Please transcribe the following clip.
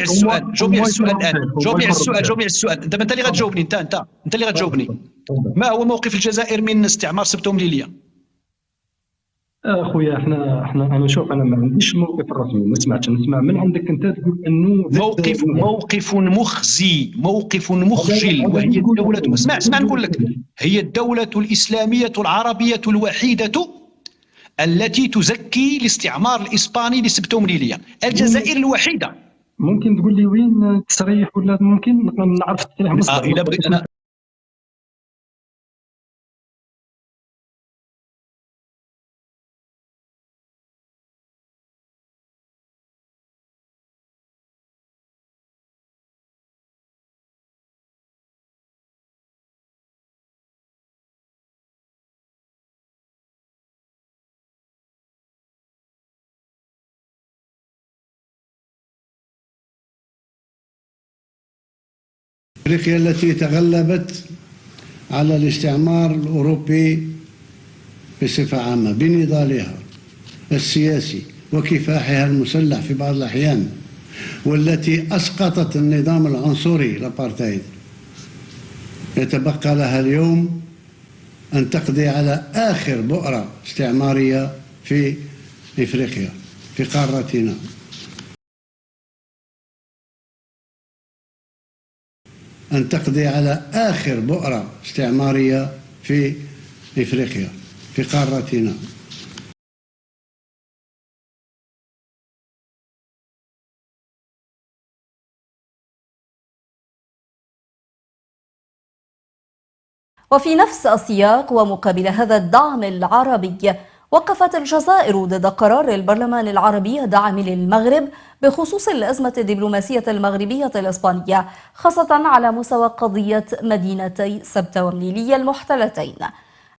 السؤال، جاوبني على السؤال الان، جاوبني على السؤال، جاوبني على السؤال. دابا انت اللي غتجاوبني، انت اللي غتجاوبني. ما هو موقف الجزائر من استعمار سبته ومليليه؟ اخويا انا شوف، انا ما عنديش موقف رسمي، ما سمعتش، نسمع من عندك انت تقول انه موقف مخزي، موقف مخجل. وهي الدولة، اسمع نقول لك، هي الدولة الإسلامية العربية الوحيدة التي تزكي الاستعمار الإسباني لسبته ومليلية، الجزائر الوحيدة. ممكن تقول لي وين التصريح، ولا ممكن نعرف التصريح مصدر؟ إلا بغيت أنا أفريقيا التي تغلبت على الاستعمار الأوروبي بصفة عامة بنضالها السياسي وكفاحها المسلح في بعض الأحيان، والتي أسقطت النظام العنصري الأبارتايد، يتبقى لها اليوم أن تقضي على آخر بؤرة استعمارية في إفريقيا، في قارتنا. أن تقضي على آخر بؤرة استعمارية في إفريقيا، في قارتنا. وفي نفس السياق ومقابل هذا الدعم العربي، وقفت الجزائر ضد قرار البرلمان العربي الداعم للمغرب بخصوص الأزمة الدبلوماسية المغربية الإسبانية، خاصة على مستوى قضية مدينتي سبتة ومليلية المحتلتين.